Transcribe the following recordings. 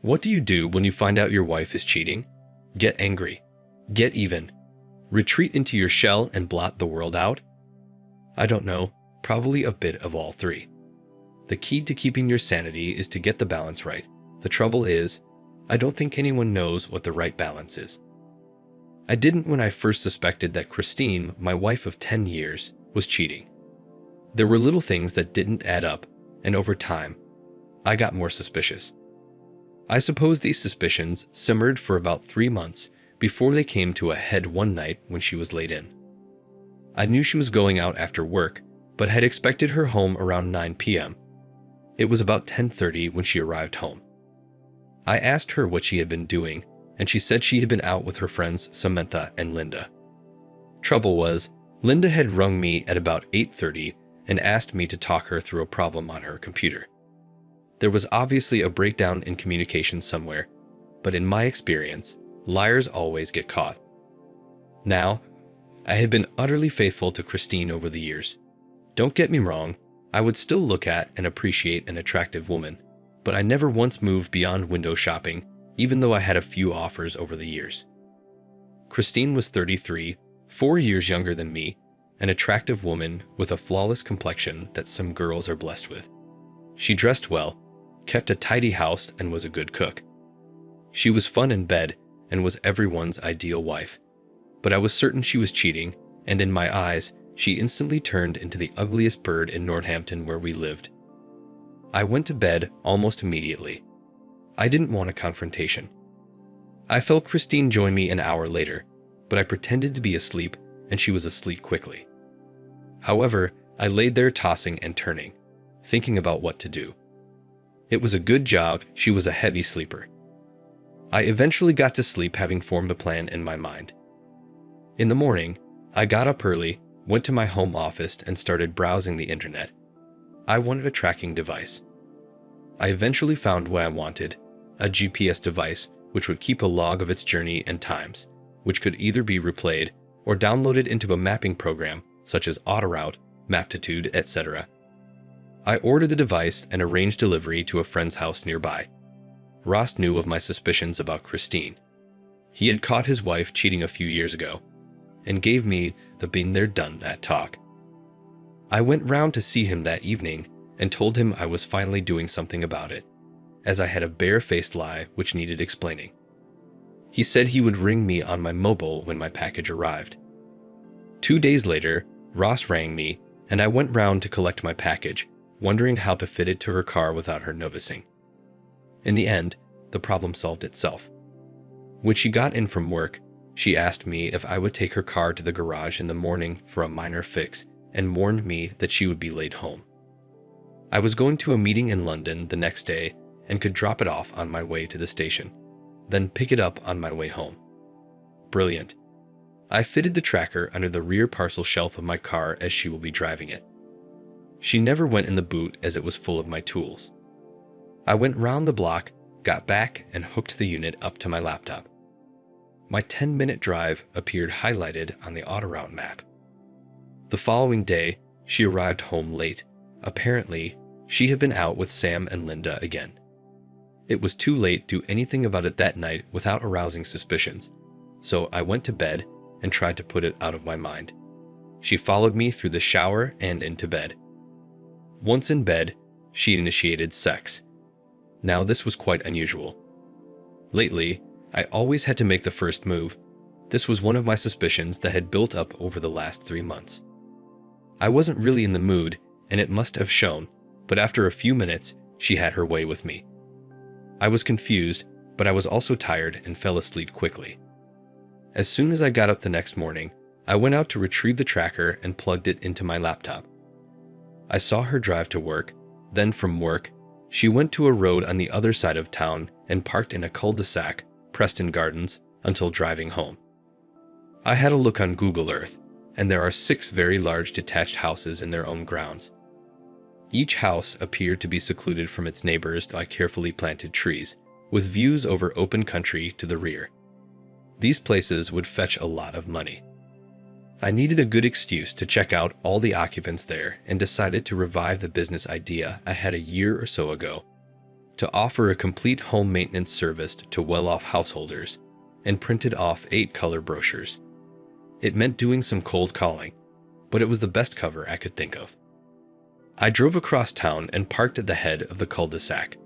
What do you do when you find out your wife is cheating? Get angry. Get even. Retreat into your shell and blot the world out? I don't know, probably a bit of all three. The key to keeping your sanity is to get the balance right. The trouble is, I don't think anyone knows what the right balance is. I didn't when I first suspected that Christine, my wife of 10 years, was cheating. There were little things that didn't add up, and over time, I got more suspicious. I suppose these suspicions simmered for about 3 months before they came to a head one night when she was laid in. I knew she was going out after work, but had expected her home around 9 p.m. It was about 10:30 when she arrived home. I asked her what she had been doing, and she said she had been out with her friends Samantha and Linda. Trouble was, Linda had rung me at about 8:30 and asked me to talk her through a problem on her computer. There was obviously a breakdown in communication somewhere, but in my experience, liars always get caught. Now, I had been utterly faithful to Christine over the years. Don't get me wrong, I would still look at and appreciate an attractive woman, but I never once moved beyond window shopping, even though I had a few offers over the years. Christine was 33, 4 years younger than me, an attractive woman with a flawless complexion that some girls are blessed with. She dressed well, kept a tidy house, and was a good cook. She was fun in bed and was everyone's ideal wife. But I was certain she was cheating, and in my eyes, she instantly turned into the ugliest bird in Northampton where we lived. I went to bed almost immediately. I didn't want a confrontation. I felt Christine join me an hour later, but I pretended to be asleep, and she was asleep quickly. However, I laid there tossing and turning, thinking about what to do. It was a good job she was a heavy sleeper. I eventually got to sleep having formed a plan in my mind. In the morning, I got up early, went to my home office, and started browsing the internet. I wanted a tracking device. I eventually found what I wanted, a GPS device which would keep a log of its journey and times, which could either be replayed or downloaded into a mapping program such as Autoroute, Maptitude, etc. I ordered the device and arranged delivery to a friend's house nearby. Ross knew of my suspicions about Christine. He had caught his wife cheating a few years ago, and gave me the been there done that talk. I went round to see him that evening and told him I was finally doing something about it, as I had a bare-faced lie which needed explaining. He said he would ring me on my mobile when my package arrived. 2 days later, Ross rang me, and I went round to collect my package, wondering how to fit it to her car without her noticing. In the end, the problem solved itself. When she got in from work, she asked me if I would take her car to the garage in the morning for a minor fix and warned me that she would be late home. I was going to a meeting in London the next day and could drop it off on my way to the station, then pick it up on my way home. Brilliant. I fitted the tracker under the rear parcel shelf of my car as she will be driving it. She never went in the boot as it was full of my tools. I went round the block, got back, and hooked the unit up to my laptop. My 10-minute drive appeared highlighted on the Autoroute map. The following day, she arrived home late. Apparently, she had been out with Sam and Linda again. It was too late to do anything about it that night without arousing suspicions, so I went to bed and tried to put it out of my mind. She followed me through the shower and into bed. Once in bed, she initiated sex. Now this was quite unusual. Lately, I always had to make the first move. This was one of my suspicions that had built up over the last 3 months. I wasn't really in the mood, and it must have shown, but after a few minutes, she had her way with me. I was confused, but I was also tired and fell asleep quickly. As soon as I got up the next morning, I went out to retrieve the tracker and plugged it into my laptop. I saw her drive to work, then from work, she went to a road on the other side of town and parked in a cul-de-sac, Preston Gardens, until driving home. I had a look on Google Earth, and there are 6 very large detached houses in their own grounds. Each house appeared to be secluded from its neighbors by carefully planted trees, with views over open country to the rear. These places would fetch a lot of money. I needed a good excuse to check out all the occupants there and decided to revive the business idea I had a year or so ago. to offer a complete home maintenance service to well-off householders, and printed off 8 color brochures. It meant doing some cold calling, but it was the best cover I could think of. I drove across town and parked at the head of the cul-de-sac.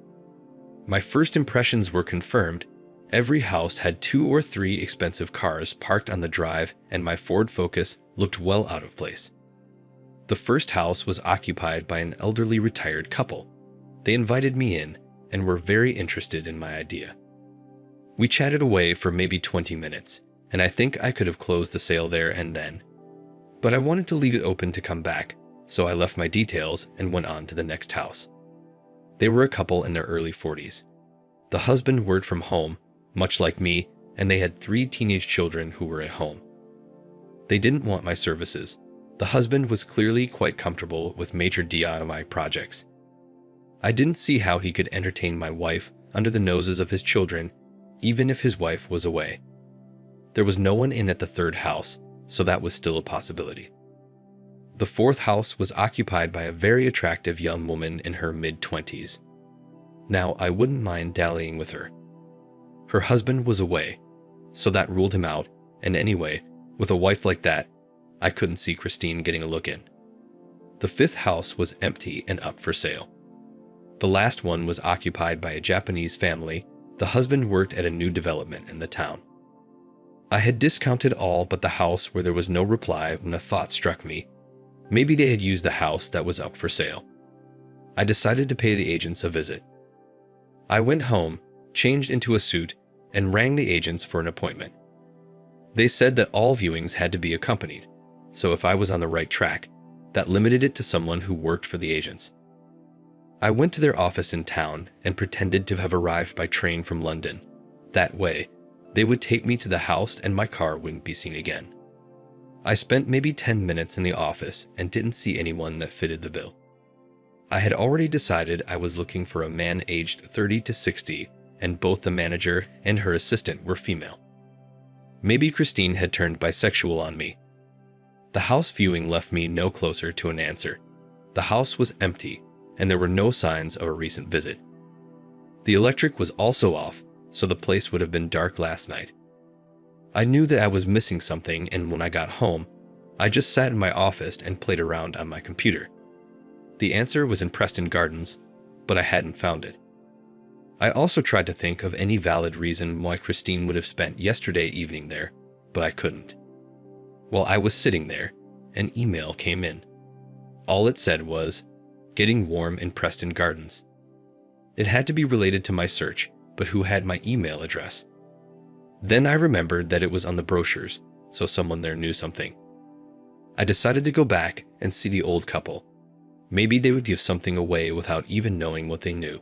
My first impressions were confirmed. Every house had 2 or 3 expensive cars parked on the drive, and my Ford Focus looked well out of place. The first house was occupied by an elderly retired couple. They invited me in and were very interested in my idea. We chatted away for maybe 20 minutes, and I think I could have closed the sale there and then. But I wanted to leave it open to come back, so I left my details and went on to the next house. They were a couple in their early 40s. The husband worked from home, much like me, and they had 3 teenage children who were at home. They didn't want my services. The husband was clearly quite comfortable with major DIY projects. I didn't see how he could entertain my wife under the noses of his children, even if his wife was away. There was no one in at the third house, so that was still a possibility. The fourth house was occupied by a very attractive young woman in her mid-20s. Now, I wouldn't mind dallying with her. Her husband was away, so that ruled him out, and anyway, with a wife like that, I couldn't see Christine getting a look in. The fifth house was empty and up for sale. The last one was occupied by a Japanese family. The husband worked at a new development in the town. I had discounted all but the house where there was no reply when a thought struck me. Maybe they had used the house that was up for sale. I decided to pay the agents a visit. I went home, changed into a suit, and rang the agents for an appointment. They said that all viewings had to be accompanied, so if I was on the right track, that limited it to someone who worked for the agents. I went to their office in town and pretended to have arrived by train from London. That way, they would take me to the house and my car wouldn't be seen again. I spent maybe 10 minutes in the office and didn't see anyone that fitted the bill. I had already decided I was looking for a man aged 30 to 60, and both the manager and her assistant were female. Maybe Christine had turned bisexual on me. The house viewing left me no closer to an answer. The house was empty, and there were no signs of a recent visit. The electric was also off, so the place would have been dark last night. I knew that I was missing something, and when I got home, I just sat in my office and played around on my computer. The answer was in Preston Gardens, but I hadn't found it. I also tried to think of any valid reason why Christine would have spent yesterday evening there, but I couldn't. While I was sitting there, an email came in. All it said was, "Getting warm in Preston Gardens." It had to be related to my search, but who had my email address? Then I remembered that it was on the brochures, so someone there knew something. I decided to go back and see the old couple. Maybe they would give something away without even knowing what they knew.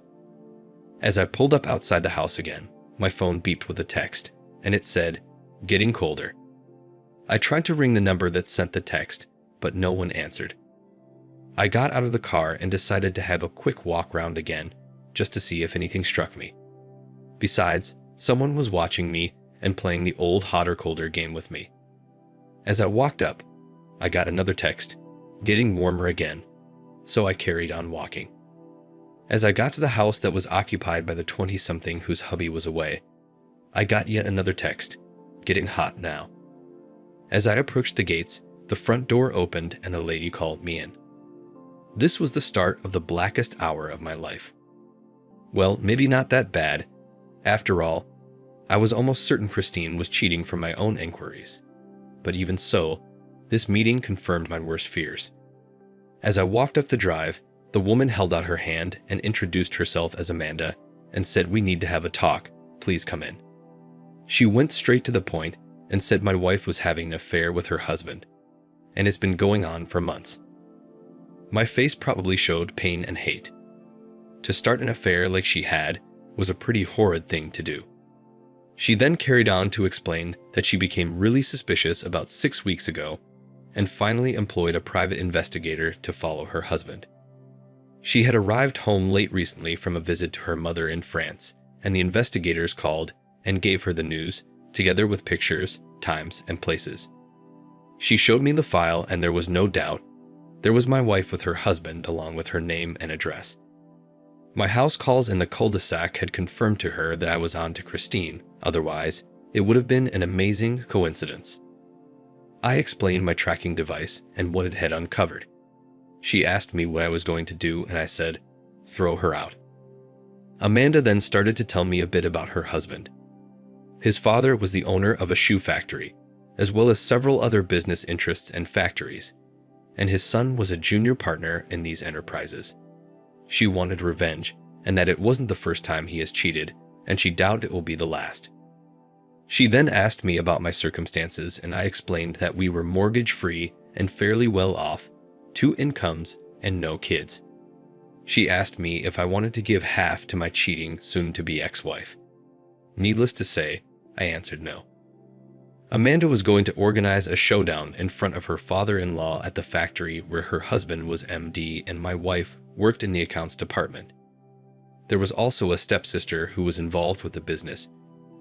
As I pulled up outside the house again, my phone beeped with a text, and it said, "Getting colder." I tried to ring the number that sent the text, but no one answered. I got out of the car and decided to have a quick walk round again, just to see if anything struck me. Besides, someone was watching me and playing the old hotter colder game with me. As I walked up, I got another text, "Getting warmer again," so I carried on walking. As I got to the house that was occupied by the 20-something whose hubby was away, I got yet another text, "Getting hot now." As I approached the gates, the front door opened and a lady called me in. This was the start of the blackest hour of my life. Well, maybe not that bad. After all, I was almost certain Christine was cheating from my own inquiries. But even so, this meeting confirmed my worst fears. As I walked up the drive, the woman held out her hand and introduced herself as Amanda and said, "We need to have a talk. Please come in." She went straight to the point and said my wife was having an affair with her husband, and it's been going on for months. My face probably showed pain and hate. To start an affair like she had was a pretty horrid thing to do. She then carried on to explain that she became really suspicious about 6 weeks ago and finally employed a private investigator to follow her husband. She had arrived home late recently from a visit to her mother in France, and the investigators called and gave her the news, together with pictures, times, and places. She showed me the file, and there was no doubt. There was my wife with her husband along with her name and address. My house calls in the cul-de-sac had confirmed to her that I was on to Christine, otherwise, it would have been an amazing coincidence. I explained my tracking device and what it had uncovered. She asked me what I was going to do, and I said, throw her out. Amanda then started to tell me a bit about her husband. His father was the owner of a shoe factory, as well as several other business interests and factories, and his son was a junior partner in these enterprises. She wanted revenge, and that it wasn't the first time he has cheated, and she doubted it will be the last. She then asked me about my circumstances, and I explained that we were mortgage-free and fairly well off, 2 incomes, and no kids. She asked me if I wanted to give half to my cheating soon-to-be ex-wife. Needless to say, I answered no. Amanda was going to organize a showdown in front of her father-in-law at the factory where her husband was MD and my wife worked in the accounts department. There was also a stepsister who was involved with the business.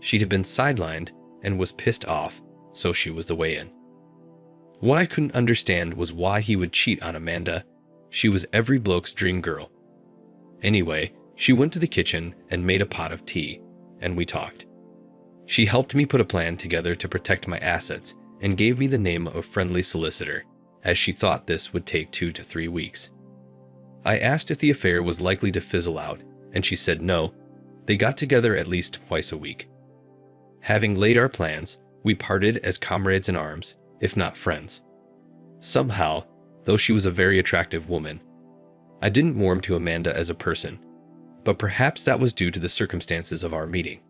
She had been sidelined and was pissed off, so she was the way in. What I couldn't understand was why he would cheat on Amanda. She was every bloke's dream girl. Anyway, she went to the kitchen and made a pot of tea, and we talked. She helped me put a plan together to protect my assets and gave me the name of a friendly solicitor, as she thought this would take 2 to 3 weeks. I asked if the affair was likely to fizzle out, and she said no. They got together at least twice a week. Having laid our plans, we parted as comrades in arms, if not friends. Somehow, though she was a very attractive woman, I didn't warm to Amanda as a person, but perhaps that was due to the circumstances of our meeting.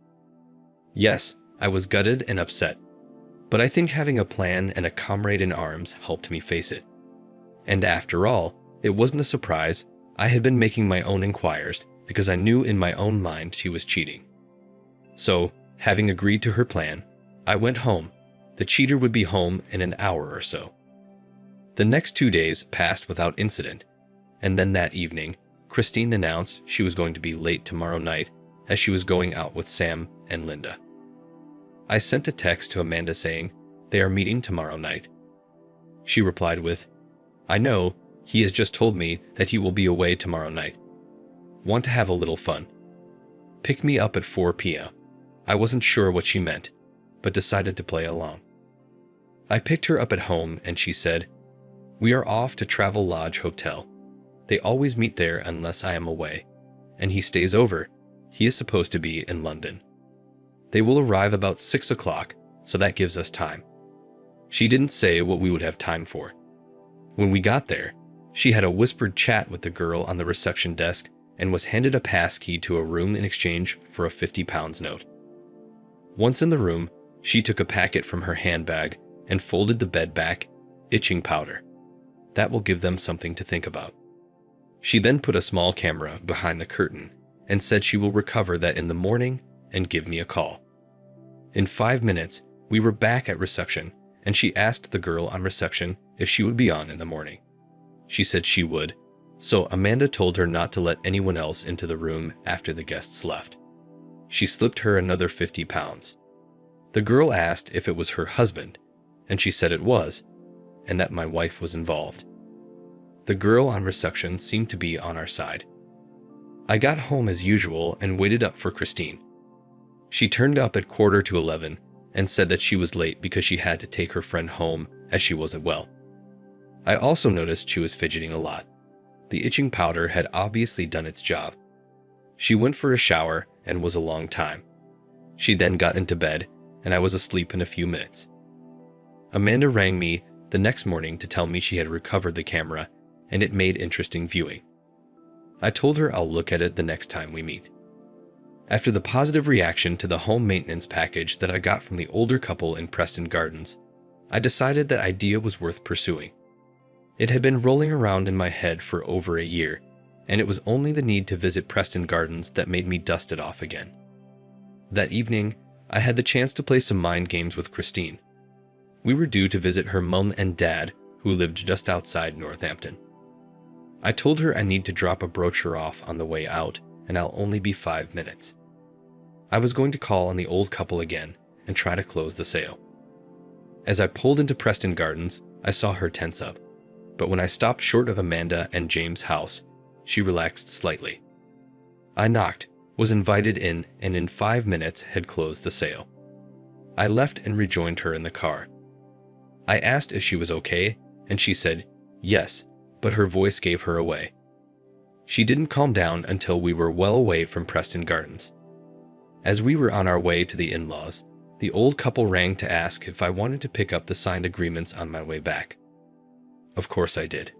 Yes, I was gutted and upset, but I think having a plan and a comrade in arms helped me face it. And after all, it wasn't a surprise. I had been making my own inquiries because I knew in my own mind she was cheating. So, having agreed to her plan, I went home. The cheater would be home in an hour or so. The next 2 days passed without incident, and then that evening, Christine announced she was going to be late tomorrow night as she was going out with Sam and Linda. I sent a text to Amanda saying, they are meeting tomorrow night. She replied with, I know, he has just told me that he will be away tomorrow night. Want to have a little fun. Pick me up at 4 p.m. I wasn't sure what she meant, but decided to play along. I picked her up at home and she said, we are off to Travel Lodge Hotel. They always meet there unless I am away, and he stays over. He is supposed to be in London. They will arrive about 6 o'clock, so that gives us time. She didn't say what we would have time for. When we got there, she had a whispered chat with the girl on the reception desk and was handed a passkey to a room in exchange for a £50 note. Once in the room, she took a packet from her handbag and folded the bed back, itching powder. That will give them something to think about. She then put a small camera behind the curtain and said she will recover that in the morning and give me a call. In 5 minutes, we were back at reception, and she asked the girl on reception if she would be on in the morning. She said she would, so Amanda told her not to let anyone else into the room after the guests left. She slipped her another £50. The girl asked if it was her husband, and she said it was, and that my wife was involved. The girl on reception seemed to be on our side. I got home as usual and waited up for Christine. She turned up at 11:15 and said that she was late because she had to take her friend home as she wasn't well. I also noticed she was fidgeting a lot. The itching powder had obviously done its job. She went for a shower and was a long time. She then got into bed, and I was asleep in a few minutes. Amanda rang me the next morning to tell me she had recovered the camera and it made interesting viewing. I told her I'll look at it the next time we meet. After the positive reaction to the home maintenance package that I got from the older couple in Preston Gardens, I decided that idea was worth pursuing. It had been rolling around in my head for over a year, and it was only the need to visit Preston Gardens that made me dust it off again. That evening, I had the chance to play some mind games with Christine. We were due to visit her mum and dad, who lived just outside Northampton. I told her I need to drop a brochure off on the way out, and I'll only be 5 minutes. I was going to call on the old couple again and try to close the sale. As I pulled into Preston Gardens, I saw her tense up, but when I stopped short of Amanda and James' house, she relaxed slightly. I knocked, was invited in, and in 5 minutes had closed the sale. I left and rejoined her in the car. I asked if she was okay, and she said yes, but her voice gave her away. She didn't calm down until we were well away from Preston Gardens. As we were on our way to the in-laws, the old couple rang to ask if I wanted to pick up the signed agreements on my way back. Of course I did.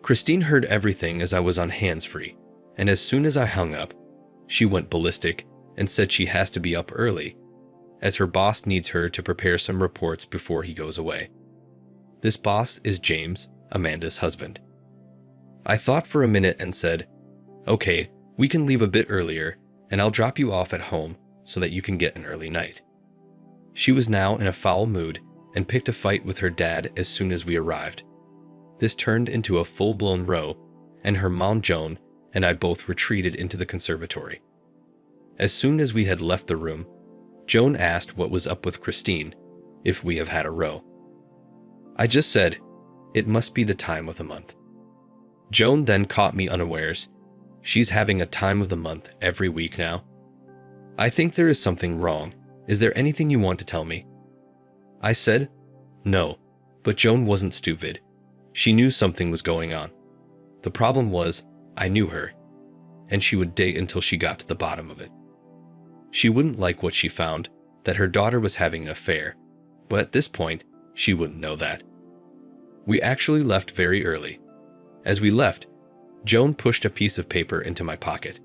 Christine heard everything as I was on hands-free, and as soon as I hung up, she went ballistic and said she has to be up early, as her boss needs her to prepare some reports before he goes away. This boss is James, Amanda's husband. I thought for a minute and said, "Okay, we can leave a bit earlier, and I'll drop you off at home so that you can get an early night." She was now in a foul mood and picked a fight with her dad as soon as we arrived. This turned into a full-blown row, and her mom Joan and I both retreated into the conservatory. As soon as we had left the room, Joan asked what was up with Christine, if we have had a row. I just said, "It must be the time of the month." Joan then caught me unawares. "She's having a time of the month every week now. I think there is something wrong. Is there anything you want to tell me?" I said, "No," but Joan wasn't stupid. She knew something was going on. The problem was, I knew her, and she would date until she got to the bottom of it. She wouldn't like what she found, that her daughter was having an affair, but at this point, she wouldn't know that. We actually left very early. As we left, Joan pushed a piece of paper into my pocket.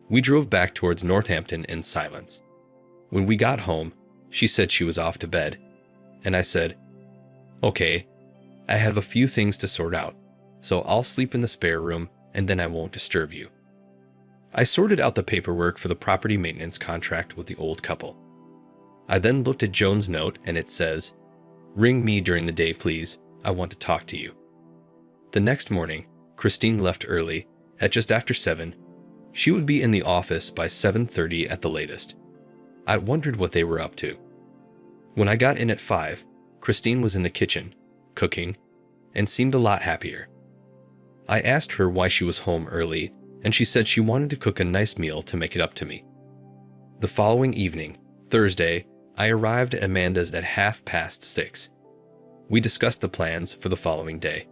We drove back towards Northampton in silence. When we got home, she said she was off to bed, and I said, "Okay, I have a few things to sort out, so I'll sleep in the spare room and then I won't disturb you." I sorted out the paperwork for the property maintenance contract with the old couple. I then looked at Joan's note and it says, "Ring me during the day, please. I want to talk to you." The next morning, Christine left early, at just after 7. She would be in the office by 7:30 at the latest. I wondered what they were up to. When I got in at 5, Christine was in the kitchen, cooking, and seemed a lot happier. I asked her why she was home early, and she said she wanted to cook a nice meal to make it up to me. The following evening, Thursday, I arrived at Amanda's at 6:30. We discussed the plans for the following day.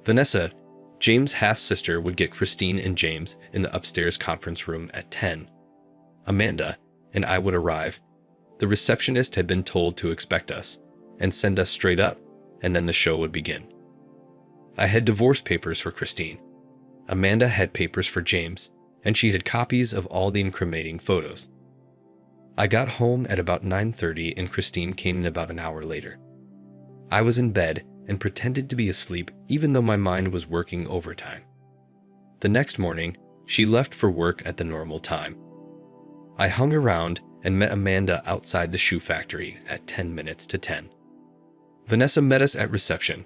Vanessa, James' half-sister, would get Christine and James in the upstairs conference room at 10. Amanda and I would arrive. The receptionist had been told to expect us and send us straight up, and then the show would begin. I had divorce papers for Christine. Amanda had papers for James, and she had copies of all the incriminating photos. I got home at about 9:30 and Christine came in about an hour later. I was in bed and pretended to be asleep even though my mind was working overtime. The next morning, she left for work at the normal time. I hung around and met Amanda outside the shoe factory at 10 minutes to 10. Vanessa met us at reception.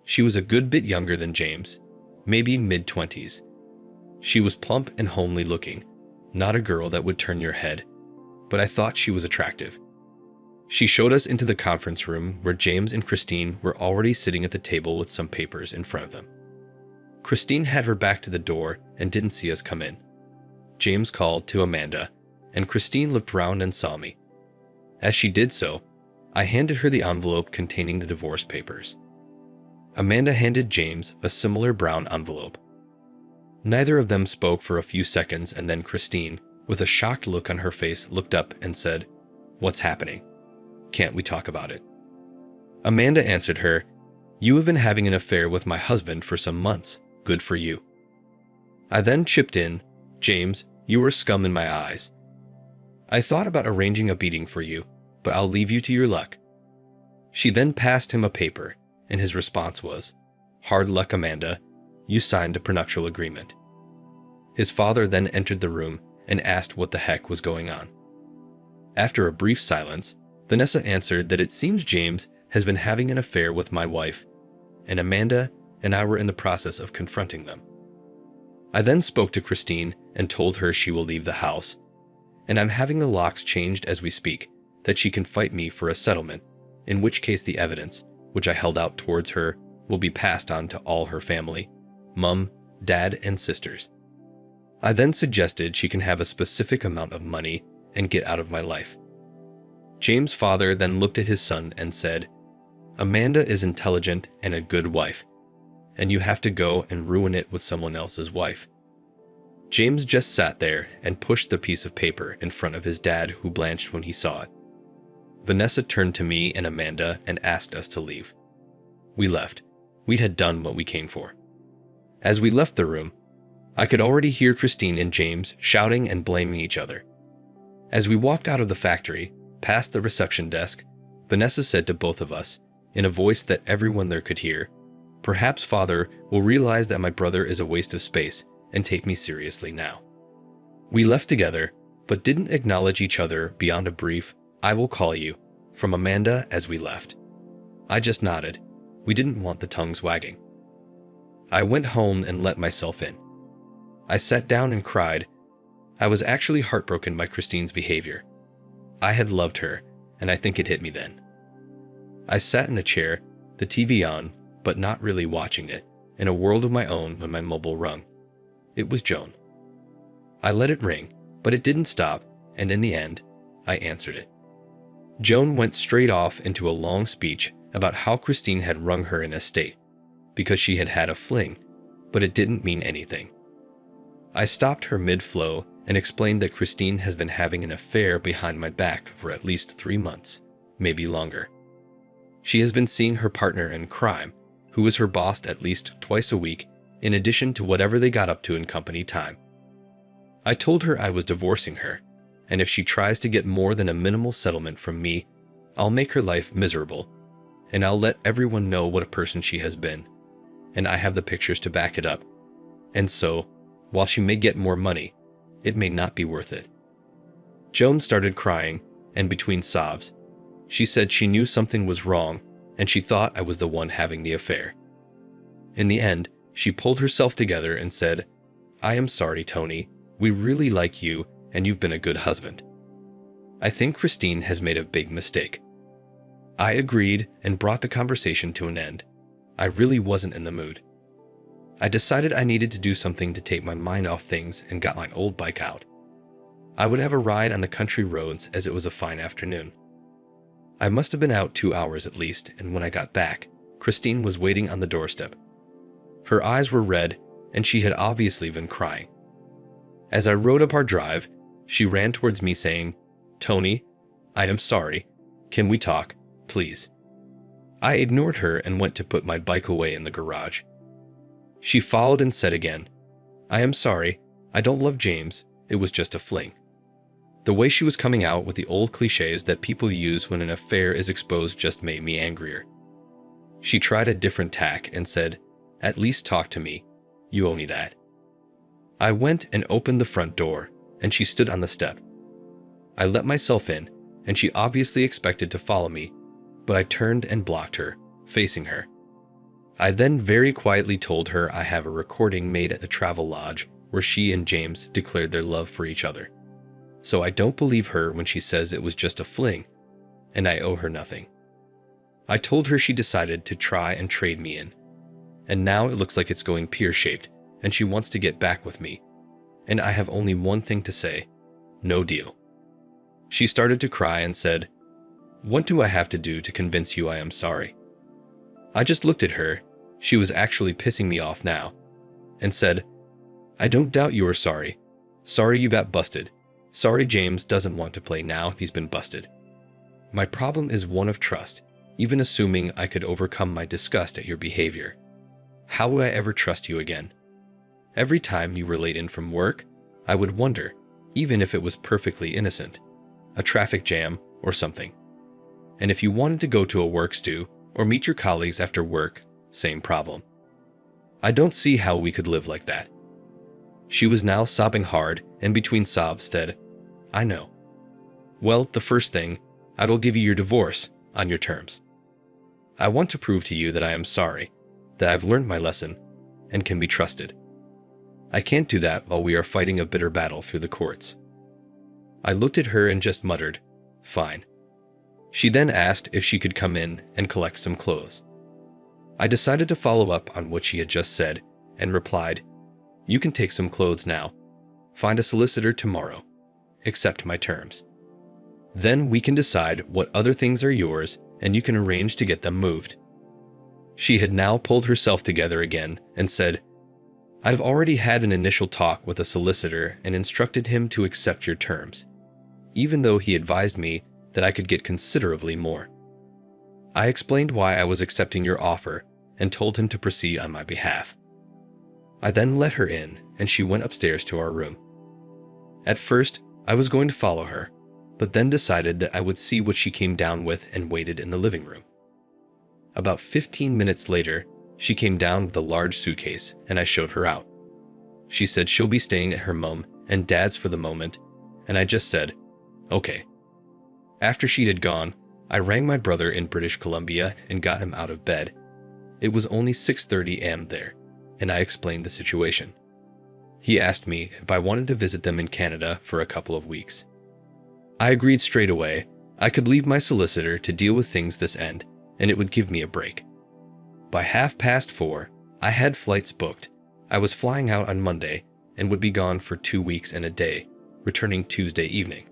She was a good bit younger than James, maybe mid-20s. She was plump and homely looking, not a girl that would turn your head, but I thought she was attractive. She showed us into the conference room where James and Christine were already sitting at the table with some papers in front of them. Christine had her back to the door and didn't see us come in. James called to Amanda, and Christine looked round and saw me. As she did so, I handed her the envelope containing the divorce papers. Amanda handed James a similar brown envelope. Neither of them spoke for a few seconds, and then Christine, with a shocked look on her face, looked up and said, "What's happening? Can't we talk about it?" Amanda answered her, "You have been having an affair with my husband for some months. Good for you." I then chipped in, "James, you are scum in my eyes. I thought about arranging a beating for you, but I'll leave you to your luck." She then passed him a paper, and his response was, "Hard luck, Amanda. You signed a prenuptial agreement." His father then entered the room and asked what the heck was going on. After a brief silence, Vanessa answered that it seems James has been having an affair with my wife, and Amanda and I were in the process of confronting them. I then spoke to Christine and told her she will leave the house, and I'm having the locks changed as we speak, that she can fight me for a settlement, in which case the evidence, which I held out towards her, will be passed on to all her family, mum, dad, and sisters. I then suggested she can have a specific amount of money and get out of my life. James' father then looked at his son and said, "Amanda is intelligent and a good wife, and you have to go and ruin it with someone else's wife." James just sat there and pushed the piece of paper in front of his dad, who blanched when he saw it. Vanessa turned to me and Amanda and asked us to leave. We left. We had done what we came for. As we left the room, I could already hear Christine and James shouting and blaming each other. As we walked out of the factory, past the reception desk, Vanessa said to both of us, in a voice that everyone there could hear, "Perhaps Father will realize that my brother is a waste of space and take me seriously now." We left together, but didn't acknowledge each other beyond a brief, "I will call you," from Amanda as we left. I just nodded. We didn't want the tongues wagging. I went home and let myself in. I sat down and cried. I was actually heartbroken by Christine's behavior. I had loved her, and I think it hit me then. I sat in a chair, the TV on, but not really watching it, in a world of my own when my mobile rung. It was Joan. I let it ring, but it didn't stop, and in the end, I answered it. Joan went straight off into a long speech about how Christine had rung her in a state, because she had had a fling, but it didn't mean anything. I stopped her mid-flow and explained that Christine has been having an affair behind my back for at least 3 months, maybe longer. She has been seeing her partner in crime, who is her boss, at least twice a week, in addition to whatever they got up to in company time. I told her I was divorcing her, and if she tries to get more than a minimal settlement from me, I'll make her life miserable, and I'll let everyone know what a person she has been, and I have the pictures to back it up. And so, while she may get more money, it may not be worth it. Joan started crying, and between sobs, she said she knew something was wrong, and she thought I was the one having the affair. In the end, she pulled herself together and said, "I am sorry, Tony. We really like you, and you've been a good husband. I think Christine has made a big mistake." I agreed and brought the conversation to an end. I really wasn't in the mood. I decided I needed to do something to take my mind off things and got my old bike out. I would have a ride on the country roads as it was a fine afternoon. I must have been out 2 hours at least, and when I got back, Christine was waiting on the doorstep. Her eyes were red, and she had obviously been crying. As I rode up our drive, she ran towards me saying, "Tony, I am sorry. Can we talk, please?" I ignored her and went to put my bike away in the garage. She followed and said again, "I am sorry. I don't love James. It was just a fling." The way she was coming out with the old cliches that people use when an affair is exposed just made me angrier. She tried a different tack and said, "At least talk to me. You owe me that." I went and opened the front door, and she stood on the step. I let myself in, and she obviously expected to follow me, but I turned and blocked her, facing her. I then very quietly told her I have a recording made at the travel lodge where she and James declared their love for each other. So I don't believe her when she says it was just a fling, and I owe her nothing. I told her she decided to try and trade me in, and now it looks like it's going pear-shaped, and she wants to get back with me, and I have only one thing to say: no deal. She started to cry and said, "What do I have to do to convince you I am sorry?" I just looked at her, she was actually pissing me off now, and said, "I don't doubt you are sorry. Sorry you got busted. Sorry James doesn't want to play now he's been busted. My problem is one of trust, even assuming I could overcome my disgust at your behavior. How would I ever trust you again? Every time you were late in from work, I would wonder, even if it was perfectly innocent, a traffic jam or something. And if you wanted to go to a work stew or meet your colleagues after work, same problem. I don't see how we could live like that." She was now sobbing hard, and between sobs said, "I know. Well, the first thing, I will give you your divorce on your terms. I want to prove to you that I am sorry, that I've learned my lesson, and can be trusted. I can't do that while we are fighting a bitter battle through the courts." I looked at her and just muttered, "Fine." She then asked if she could come in and collect some clothes. I decided to follow up on what she had just said and replied, "You can take some clothes now. find a solicitor tomorrow. Accept my terms. Then we can decide what other things are yours and you can arrange to get them moved. She had now pulled herself together again and said, I've already had an initial talk with a solicitor and instructed him to accept your terms, even though he advised me that I could get considerably more. I explained why I was accepting your offer and told him to proceed on my behalf. I then let her in and she went upstairs to our room. At first, I was going to follow her, but then decided that I would see what she came down with and waited in the living room. About 15 minutes later, she came down with a large suitcase and I showed her out. She said she'll be staying at her mom and dad's for the moment, and I just said, okay. After she had gone, I rang my brother in British Columbia and got him out of bed. It was only 6:30 a.m. there, and I explained the situation. He asked me if I wanted to visit them in Canada for a couple of weeks. I agreed straight away. I could leave my solicitor to deal with things this end, and it would give me a break. By 4:30, I had flights booked. I was flying out on Monday and would be gone for 2 weeks and a day, returning Tuesday evening.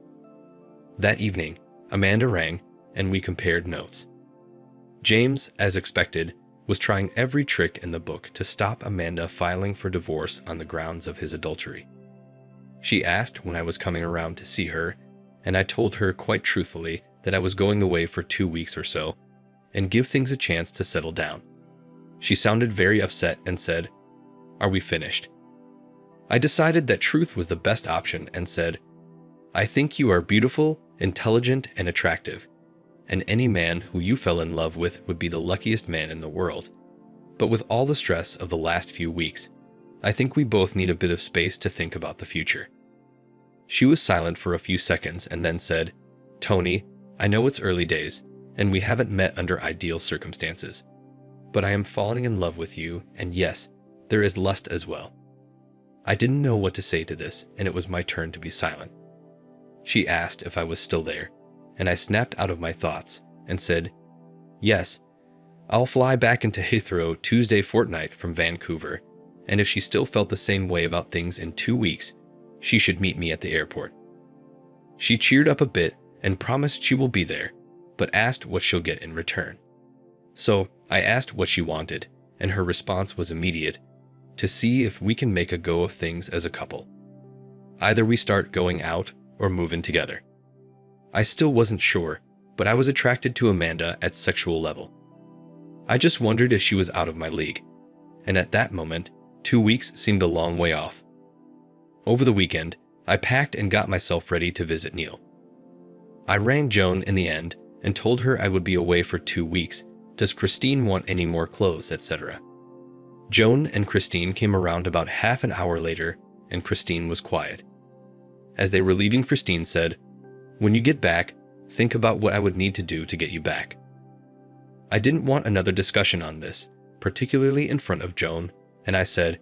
That evening, Amanda rang and we compared notes. James, as expected, was trying every trick in the book to stop Amanda filing for divorce on the grounds of his adultery. She asked when I was coming around to see her, and I told her quite truthfully that I was going away for 2 weeks or so and give things a chance to settle down. She sounded very upset and said, "Are we finished?" I decided that truth was the best option and said, "I think you are beautiful, intelligent, and attractive, and any man who you fell in love with would be the luckiest man in the world. But with all the stress of the last few weeks, I think we both need a bit of space to think about the future." She was silent for a few seconds and then said, "Tony, I know it's early days, and we haven't met under ideal circumstances, but I am falling in love with you, and yes, there is lust as well." I didn't know what to say to this, and it was my turn to be silent. She asked if I was still there, and I snapped out of my thoughts and said, "Yes, I'll fly back into Heathrow Tuesday fortnight from Vancouver, and if she still felt the same way about things in 2 weeks, she should meet me at the airport." She cheered up a bit and promised she will be there, but asked what she'll get in return. So I asked what she wanted, and her response was immediate: to see if we can make a go of things as a couple. Either we start going out or move in together. I still wasn't sure, but I was attracted to Amanda at sexual level. I just wondered if she was out of my league, and at that moment, 2 weeks seemed a long way off. Over the weekend, I packed and got myself ready to visit Neil. I rang Joan in the end and told her I would be away for 2 weeks. Does Christine want any more clothes, etc.? Joan and Christine came around about half an hour later, and Christine was quiet. As they were leaving, Christine said, "When you get back, think about what I would need to do to get you back." I didn't want another discussion on this, particularly in front of Joan, and I said,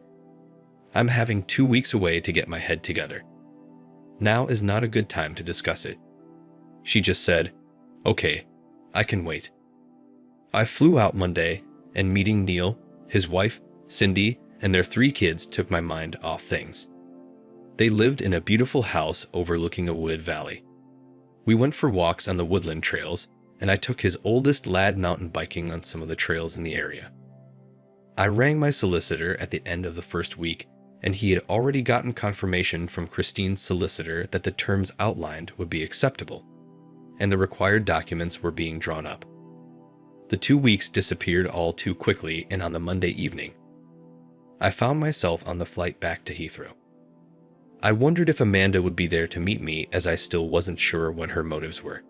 "I'm having 2 weeks away to get my head together. Now is not a good time to discuss it." She just said, "Okay, I can wait." I flew out Monday, and meeting Neil, his wife, Cindy, and their 3 kids took my mind off things. They lived in a beautiful house overlooking a wooded valley. We went for walks on the woodland trails, and I took his oldest lad mountain biking on some of the trails in the area. I rang my solicitor at the end of the first week, and he had already gotten confirmation from Christine's solicitor that the terms outlined would be acceptable, and the required documents were being drawn up. The 2 weeks disappeared all too quickly, and on the Monday evening, I found myself on the flight back to Heathrow. I wondered if Amanda would be there to meet me, as I still wasn't sure what her motives were.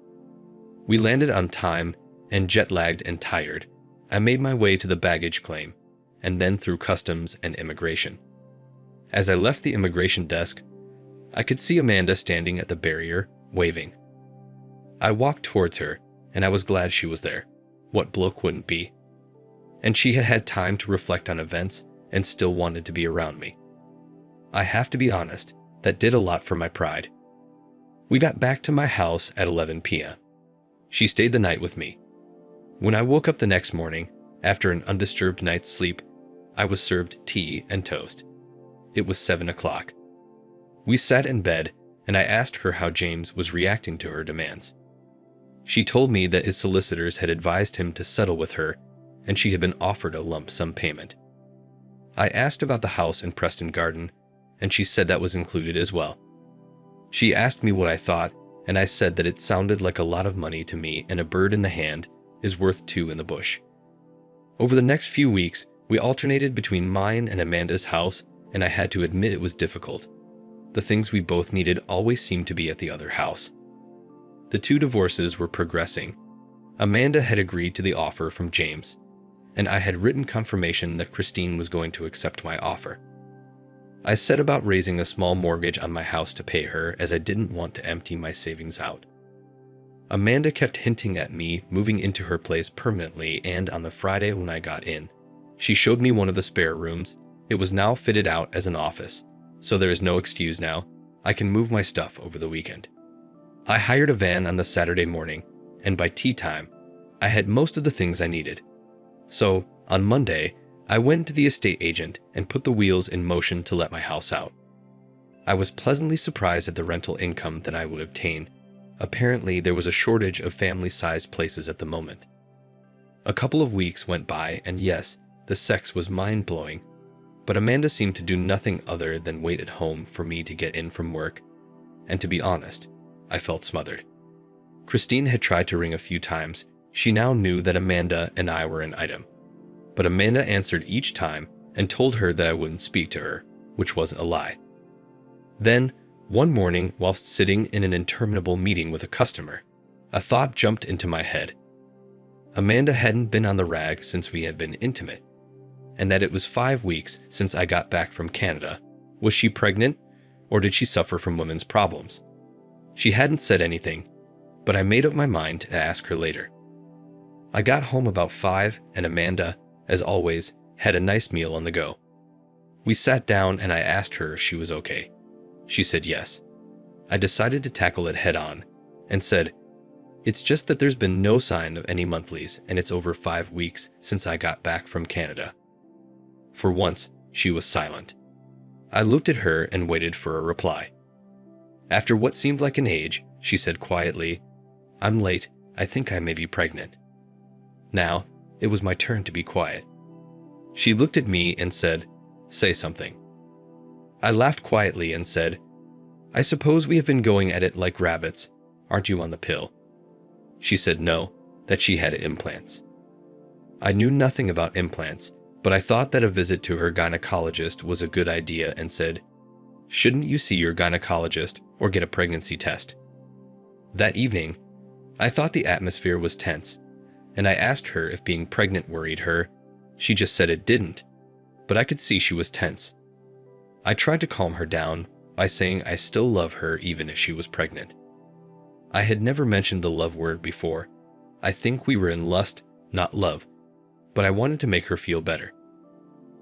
We landed on time, and jet-lagged and tired, I made my way to the baggage claim, and then through customs and immigration. As I left the immigration desk, I could see Amanda standing at the barrier, waving. I walked towards her, and I was glad she was there. What bloke wouldn't be? And she had had time to reflect on events and still wanted to be around me. I have to be honest, that did a lot for my pride. We got back to my house at 11 p.m. She stayed the night with me. When I woke up the next morning, after an undisturbed night's sleep, I was served tea and toast. It was 7 o'clock. We sat in bed, and I asked her how James was reacting to her demands. She told me that his solicitors had advised him to settle with her, and she had been offered a lump sum payment. I asked about the house in Preston Garden, and she said that was included as well. She asked me what I thought, and I said that it sounded like a lot of money to me, and a bird in the hand is worth two in the bush. Over the next few weeks, we alternated between mine and Amanda's house, and I had to admit it was difficult. The things we both needed always seemed to be at the other house. The two divorces were progressing. Amanda had agreed to the offer from James, and I had written confirmation that Christine was going to accept my offer. I set about raising a small mortgage on my house to pay her, as I didn't want to empty my savings out. Amanda kept hinting at me moving into her place permanently, and on the Friday when I got in, she showed me one of the spare rooms. It was now fitted out as an office, so there is no excuse now. I can move my stuff over the weekend. I hired a van on the Saturday morning, and by tea time, I had most of the things I needed. So, on Monday, I went to the estate agent and put the wheels in motion to let my house out. I was pleasantly surprised at the rental income that I would obtain. Apparently, there was a shortage of family-sized places at the moment. A couple of weeks went by, and yes, the sex was mind-blowing, but Amanda seemed to do nothing other than wait at home for me to get in from work, and to be honest, I felt smothered. Christine had tried to ring a few times. She now knew that Amanda and I were an item. But Amanda answered each time and told her that I wouldn't speak to her, which wasn't a lie. Then, one morning, whilst sitting in an interminable meeting with a customer, a thought jumped into my head. Amanda hadn't been on the rag since we had been intimate, and that it was 5 weeks since I got back from Canada. Was she pregnant, or did she suffer from women's problems? She hadn't said anything, but I made up my mind to ask her later. I got home about 5, and Amanda, as always, had a nice meal on the go. We sat down and I asked her if she was okay. She said yes. I decided to tackle it head on and said, "It's just that there's been no sign of any monthlies, and it's over 5 weeks since I got back from Canada." For once, she was silent. I looked at her and waited for a reply. After what seemed like an age, she said quietly, "I'm late. I think I may be pregnant." Now, it was my turn to be quiet. She looked at me and said, "Say something." I laughed quietly and said, "I suppose we have been going at it like rabbits. Aren't you on the pill?" She said no, that she had implants. I knew nothing about implants, but I thought that a visit to her gynecologist was a good idea and said, "Shouldn't you see your gynecologist or get a pregnancy test?" That evening, I thought the atmosphere was tense, and I asked her if being pregnant worried her. She just said it didn't, but I could see she was tense. I tried to calm her down by saying I still love her even if she was pregnant. I had never mentioned the love word before. I think we were in lust, not love, but I wanted to make her feel better.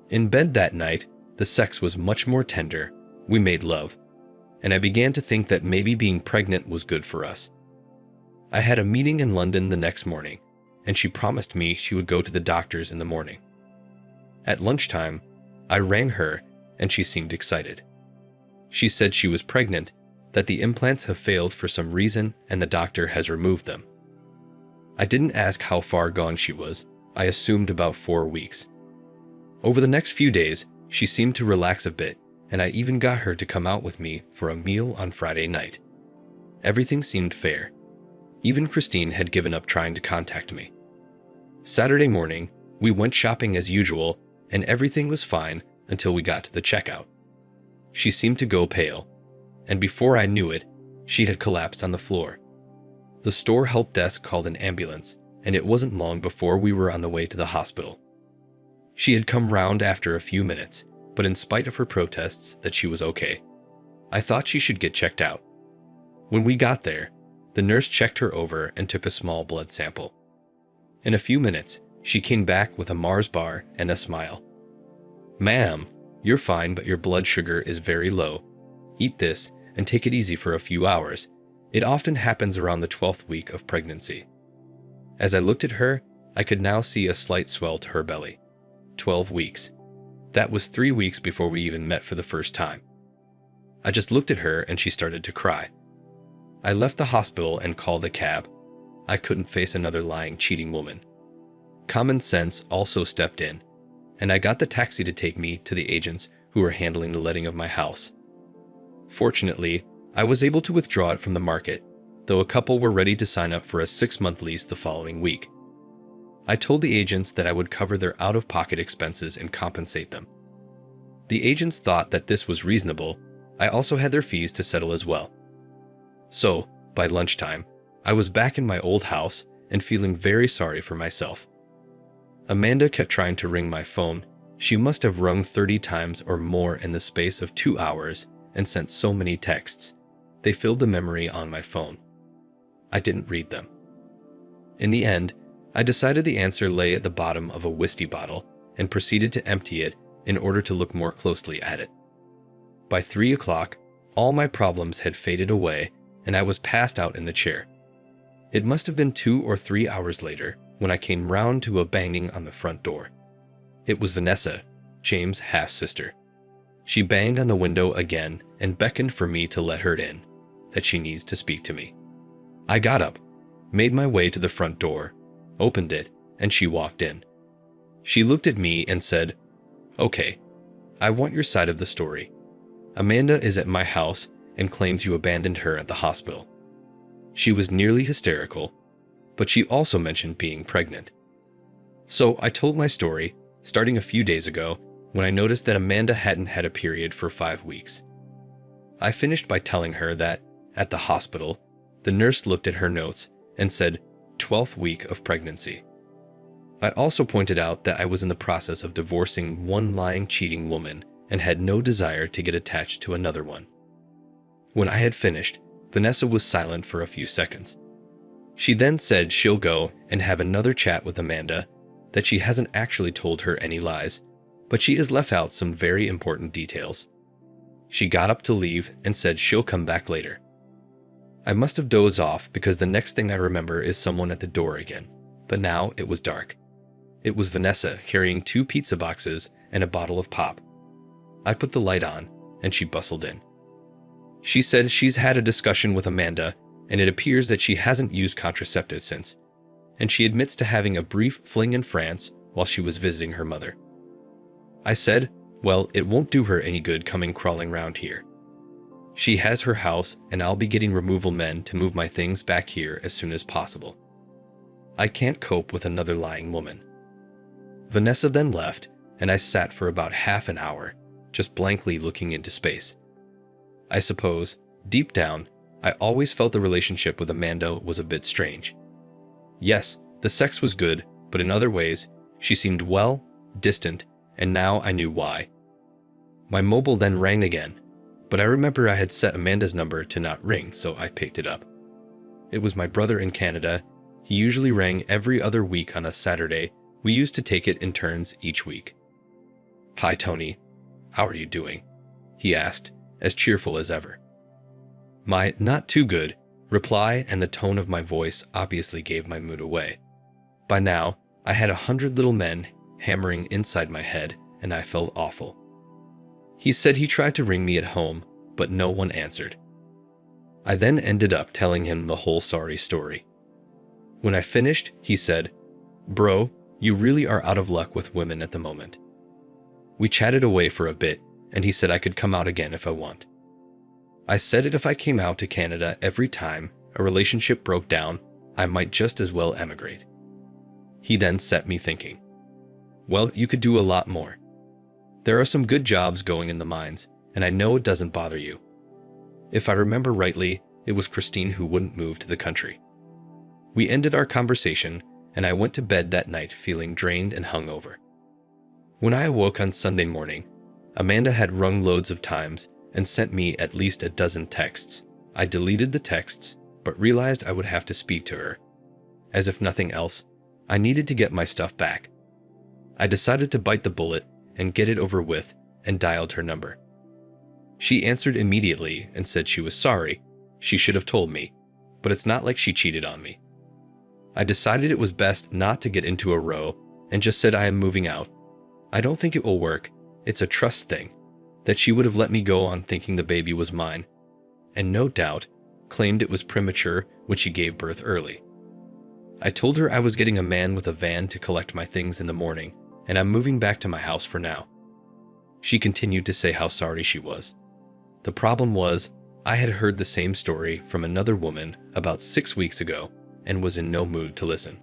In bed that night, the sex was much more tender. We made love, and I began to think that maybe being pregnant was good for us. I had a meeting in London the next morning, and she promised me she would go to the doctor's in the morning. At lunchtime, I rang her, and she seemed excited. She said she was pregnant, that the implants have failed for some reason, and the doctor has removed them. I didn't ask how far gone she was. I assumed about 4 weeks. Over the next few days, she seemed to relax a bit, and I even got her to come out with me for a meal on Friday night. Everything seemed fair. Even Christine had given up trying to contact me. Saturday morning, we went shopping as usual, and everything was fine until we got to the checkout. She seemed to go pale, and before I knew it, she had collapsed on the floor. The store help desk called an ambulance, and it wasn't long before we were on the way to the hospital. She had come round after a few minutes, but in spite of her protests that she was okay, I thought she should get checked out. When we got there, the nurse checked her over and took a small blood sample. In a few minutes, she came back with a Mars bar and a smile. "Ma'am, you're fine, but your blood sugar is very low. Eat this and take it easy for a few hours. It often happens around the 12th week of pregnancy." As I looked at her, I could now see a slight swell to her belly. 12 weeks. That was 3 weeks before we even met for the first time. I just looked at her and she started to cry. I left the hospital and called a cab. I couldn't face another lying, cheating woman. Common sense also stepped in, and I got the taxi to take me to the agents who were handling the letting of my house. Fortunately, I was able to withdraw it from the market, though a couple were ready to sign up for a 6-month lease the following week. I told the agents that I would cover their out-of-pocket expenses and compensate them. The agents thought that this was reasonable. I also had their fees to settle as well. So, by lunchtime, I was back in my old house and feeling very sorry for myself. Amanda kept trying to ring my phone. She must have rung 30 times or more in the space of 2 hours and sent so many texts. They filled the memory on my phone. I didn't read them. In the end, I decided the answer lay at the bottom of a whiskey bottle and proceeded to empty it in order to look more closely at it. By 3 o'clock, all my problems had faded away and I was passed out in the chair. It must have been 2 or 3 hours later when I came round to a banging on the front door. It was Vanessa, James' half-sister. She banged on the window again and beckoned for me to let her in, that she needs to speak to me. I got up, made my way to the front door, opened it, and she walked in. She looked at me and said, "Okay, I want your side of the story. Amanda is at my house and claims you abandoned her at the hospital." She was nearly hysterical, but she also mentioned being pregnant. So I told my story, starting a few days ago when I noticed that Amanda hadn't had a period for 5 weeks. I finished by telling her that, at the hospital, the nurse looked at her notes and said, 12th week of pregnancy. I also pointed out that I was in the process of divorcing one lying, cheating woman and had no desire to get attached to another one. When I had finished, Vanessa was silent for a few seconds. She then said she'll go and have another chat with Amanda, that she hasn't actually told her any lies, but she has left out some very important details. She got up to leave and said she'll come back later. I must have dozed off because the next thing I remember is someone at the door again, but now it was dark. It was Vanessa carrying 2 pizza boxes and a bottle of pop. I put the light on and she bustled in. She said she's had a discussion with Amanda and it appears that she hasn't used contraceptives since, and she admits to having a brief fling in France while she was visiting her mother. I said, well, it won't do her any good coming crawling round here. She has her house and I'll be getting removal men to move my things back here as soon as possible. I can't cope with another lying woman. Vanessa then left and I sat for about half an hour, just blankly looking into space. I suppose, deep down, I always felt the relationship with Amanda was a bit strange. Yes, the sex was good, but in other ways, she seemed distant, and now I knew why. My mobile then rang again, but I remember I had set Amanda's number to not ring, so I picked it up. It was my brother in Canada. He usually rang every other week on a Saturday. We used to take it in turns each week. "Hi, Tony. How are you doing?" he asked, as cheerful as ever. My "not too good" reply and the tone of my voice obviously gave my mood away. By now, I had 100 little men hammering inside my head, and I felt awful. He said he tried to ring me at home, but no one answered. I then ended up telling him the whole sorry story. When I finished, he said, "Bro, you really are out of luck with women at the moment." We chatted away for a bit, and he said I could come out again if I want. I said that if I came out to Canada every time a relationship broke down, I might just as well emigrate. He then set me thinking. Well, you could do a lot more. There are some good jobs going in the mines, and I know it doesn't bother you. If I remember rightly, it was Christine who wouldn't move to the country. We ended our conversation, and I went to bed that night feeling drained and hungover. When I awoke on Sunday morning, Amanda had rung loads of times and sent me at least a dozen texts. I deleted the texts, but realized I would have to speak to her. As if nothing else, I needed to get my stuff back. I decided to bite the bullet and get it over with and dialed her number. She answered immediately and said she was sorry. She should have told me, but it's not like she cheated on me. I decided it was best not to get into a row and just said I am moving out. I don't think it will work. It's a trust thing. that she would have let me go on thinking the baby was mine, and no doubt claimed it was premature when she gave birth early. I told her I was getting a man with a van to collect my things in the morning, and I'm moving back to my house for now. She continued to say how sorry she was. The problem was, I had heard the same story from another woman about 6 weeks ago and was in no mood to listen.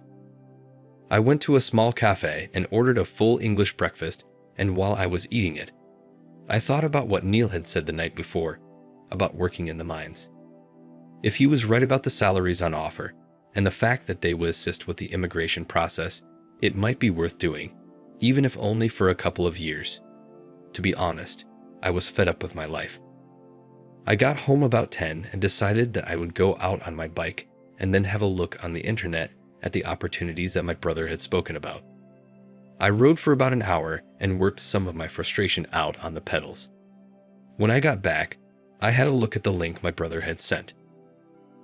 I went to a small cafe and ordered a full English breakfast, and while I was eating it, I thought about what Neil had said the night before about working in the mines. If he was right about the salaries on offer and the fact that they would assist with the immigration process, it might be worth doing, even if only for a couple of years. To be honest, I was fed up with my life. I got home about 10 and decided that I would go out on my bike and then have a look on the internet at the opportunities that my brother had spoken about. I rode for about an hour and worked some of my frustration out on the pedals. When I got back, I had a look at the link my brother had sent.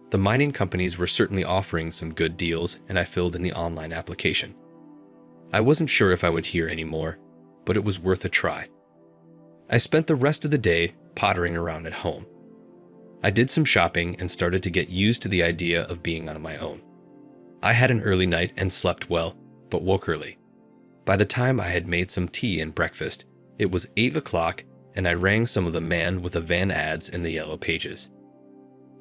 The mining companies were certainly offering some good deals, and I filled in the online application. I wasn't sure if I would hear any more, but it was worth a try. I spent the rest of the day pottering around at home. I did some shopping and started to get used to the idea of being on my own. I had an early night and slept well, but woke early. By the time I had made some tea and breakfast, it was 8 o'clock, and I rang some of the man with a van ads in the yellow pages.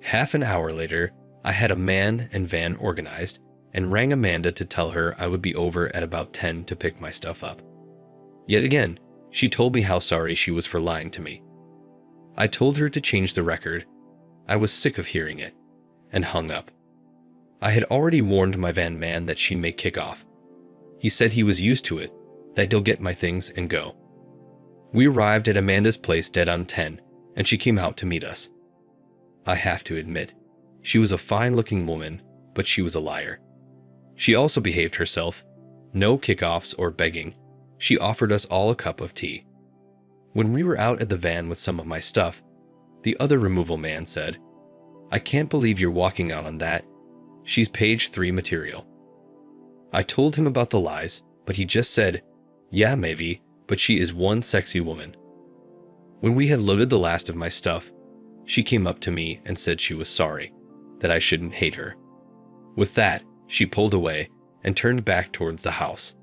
Half an hour later, I had a man and van organized and rang Amanda to tell her I would be over at about 10 to pick my stuff up. Yet again, she told me how sorry she was for lying to me. I told her to change the record. I was sick of hearing it, and hung up. I had already warned my van man that she may kick off. He said he was used to it, that he'll get my things and go. We arrived at Amanda's place dead on 10, and she came out to meet us. I have to admit, she was a fine-looking woman, but she was a liar. She also behaved herself. No kickoffs or begging. She offered us all a cup of tea. When we were out at the van with some of my stuff, the other removal man said, "I can't believe you're walking out on that. She's page 3 material." I told him about the lies, but he just said, "Yeah, maybe, but she is one sexy woman." When we had loaded the last of my stuff, she came up to me and said she was sorry, that I shouldn't hate her. With that, she pulled away and turned back towards the house.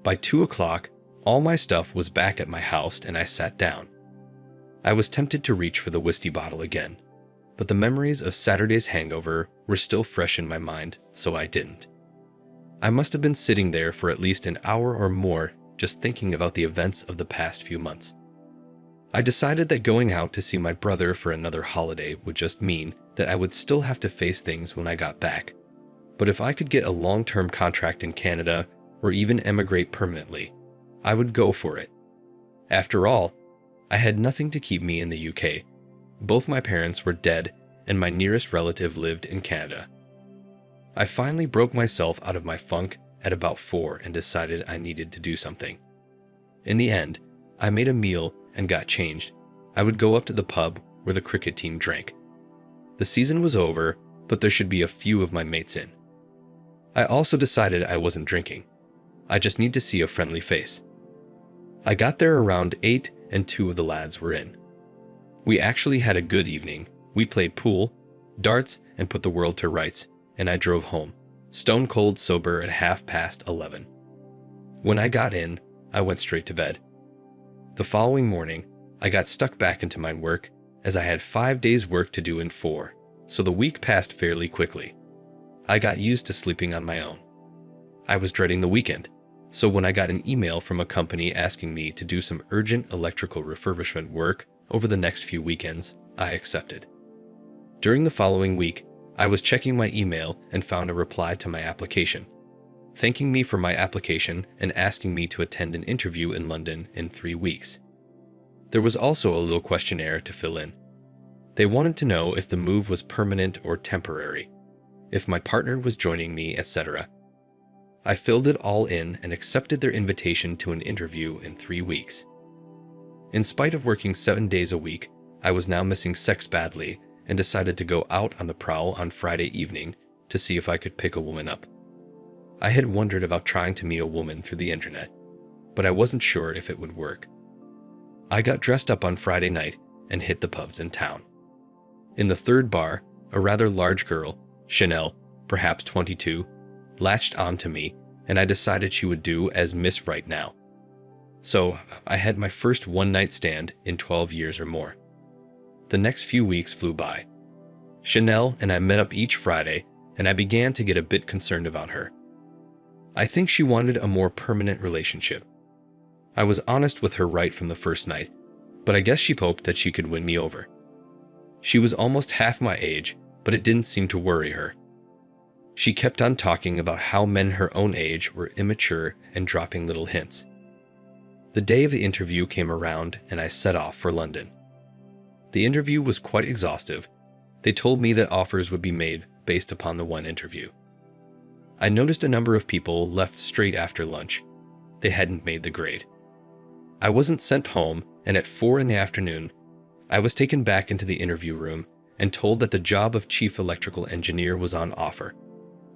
By 2 o'clock, all my stuff was back at my house and I sat down. I was tempted to reach for the whiskey bottle again, but the memories of Saturday's hangover were still fresh in my mind, so I didn't. I must have been sitting there for at least an hour or more just thinking about the events of the past few months. I decided that going out to see my brother for another holiday would just mean that I would still have to face things when I got back. But if I could get a long-term contract in Canada or even emigrate permanently, I would go for it. After all, I had nothing to keep me in the UK. Both my parents were dead and my nearest relative lived in Canada. I finally broke myself out of my funk at about 4 and decided I needed to do something. In the end, I made a meal and got changed. I would go up to the pub where the cricket team drank. The season was over, but there should be a few of my mates in. I also decided I wasn't drinking. I just need to see a friendly face. I got there around 8 and 2 of the lads were in. We actually had a good evening. We played pool, darts, and put the world to rights, and I drove home, stone cold sober at 11:30. When I got in, I went straight to bed. The following morning, I got stuck back into my work as I had 5 days work to do in 4, so the week passed fairly quickly. I got used to sleeping on my own. I was dreading the weekend, so when I got an email from a company asking me to do some urgent electrical refurbishment work over the next few weekends, I accepted. During the following week, I was checking my email and found a reply to my application, thanking me for my application and asking me to attend an interview in London in 3 weeks. There was also a little questionnaire to fill in. They wanted to know if the move was permanent or temporary, if my partner was joining me, etc. I filled it all in and accepted their invitation to an interview in 3 weeks. In spite of working 7 days a week, I was now missing sex badly and decided to go out on the prowl on Friday evening to see if I could pick a woman up. I had wondered about trying to meet a woman through the internet, but I wasn't sure if it would work. I got dressed up on Friday night and hit the pubs in town. In the third bar, a rather large girl, Chanel, perhaps 22, latched onto me, and I decided she would do as Miss Right Now. So I had my first one-night stand in 12 years or more. The next few weeks flew by. Chanel and I met up each Friday, and I began to get a bit concerned about her. I think she wanted a more permanent relationship. I was honest with her right from the first night, but I guess she hoped that she could win me over. She was almost half my age, but it didn't seem to worry her. She kept on talking about how men her own age were immature and dropping little hints. The day of the interview came around and I set off for London. The interview was quite exhaustive. They told me that offers would be made based upon the one interview. I noticed a number of people left straight after lunch. They hadn't made the grade. I wasn't sent home, and at 4 p.m, I was taken back into the interview room and told that the job of chief electrical engineer was on offer,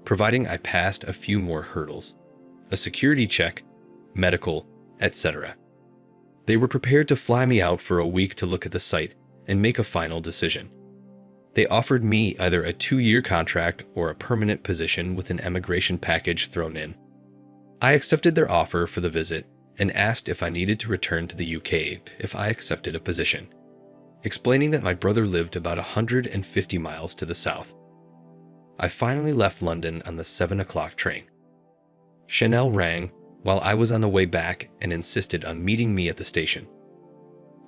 providing I passed a few more hurdles: a security check, medical, etc. They were prepared to fly me out for a week to look at the site and make a final decision. They offered me either a 2-year contract or a permanent position with an emigration package thrown in. I accepted their offer for the visit and asked if I needed to return to the UK if I accepted a position, explaining that my brother lived about 150 miles to the south. I finally left London on the 7 o'clock train. Chanel rang while I was on the way back and insisted on meeting me at the station.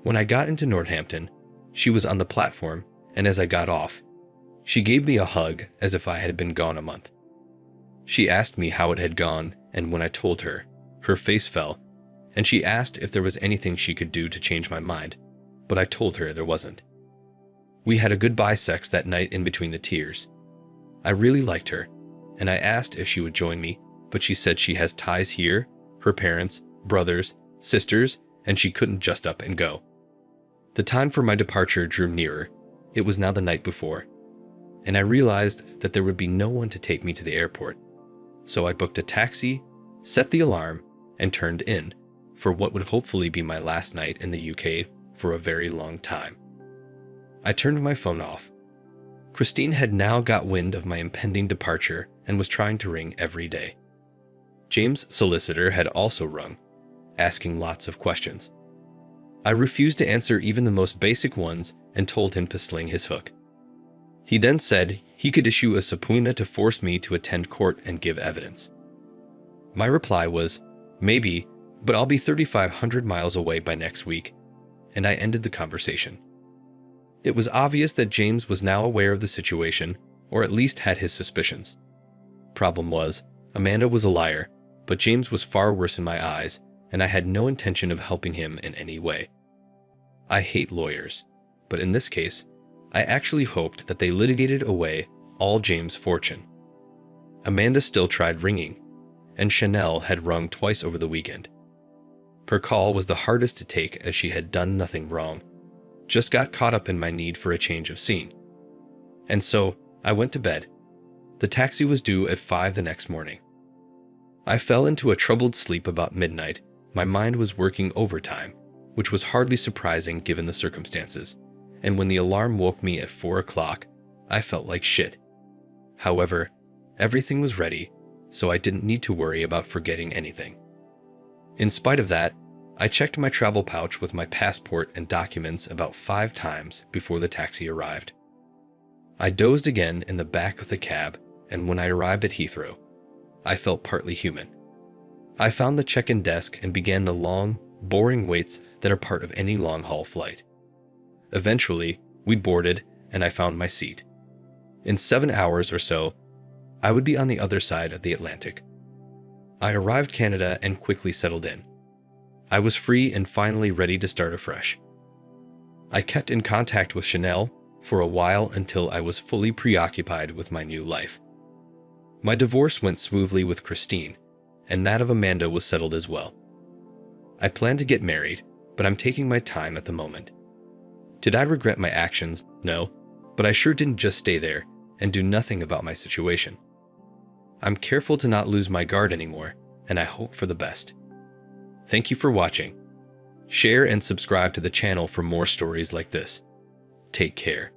When I got into Northampton, she was on the platform, and as I got off, she gave me a hug as if I had been gone a month. She asked me how it had gone, and when I told her, her face fell, and she asked if there was anything she could do to change my mind, but I told her there wasn't. We had a goodbye sex that night in between the tears. I really liked her, and I asked if she would join me, but she said she has ties here, her parents, brothers, sisters, and she couldn't just up and go. The time for my departure drew nearer. It was now the night before, and I realized that there would be no one to take me to the airport. So I booked a taxi, set the alarm, and turned in for what would hopefully be my last night in the UK for a very long time. I turned my phone off. Christine had now got wind of my impending departure and was trying to ring every day. James' solicitor had also rung, asking lots of questions. I refused to answer even the most basic ones and told him to sling his hook. He then said he could issue a subpoena to force me to attend court and give evidence. My reply was, maybe, but I'll be 3,500 miles away by next week, and I ended the conversation. It was obvious that James was now aware of the situation, or at least had his suspicions. Problem was, Amanda was a liar, but James was far worse in my eyes, and I had no intention of helping him in any way. I hate lawyers, but in this case, I actually hoped that they litigated away all James' fortune. Amanda still tried ringing, and Chanel had rung twice over the weekend. Her call was the hardest to take as she had done nothing wrong, just got caught up in my need for a change of scene. And so, I went to bed. The taxi was due at 5 the next morning. I fell into a troubled sleep about midnight. My mind was working overtime, which was hardly surprising given the circumstances, and when the alarm woke me at 4 o'clock, I felt like shit. However, everything was ready, so I didn't need to worry about forgetting anything. In spite of that, I checked my travel pouch with my passport and documents about 5 times before the taxi arrived. I dozed again in the back of the cab, and when I arrived at Heathrow, I felt partly human. I found the check-in desk and began the long, boring waits that are part of any long-haul flight. Eventually, we boarded, and I found my seat. In 7 hours or so, I would be on the other side of the Atlantic. I arrived Canada and quickly settled in. I was free and finally ready to start afresh. I kept in contact with Chanel for a while until I was fully preoccupied with my new life. My divorce went smoothly with Christine, and that of Amanda was settled as well. I plan to get married, but I'm taking my time at the moment. Did I regret my actions? No, but I sure didn't just stay there and do nothing about my situation. I'm careful to not lose my guard anymore, and I hope for the best. Thank you for watching. Share and subscribe to the channel for more stories like this. Take care.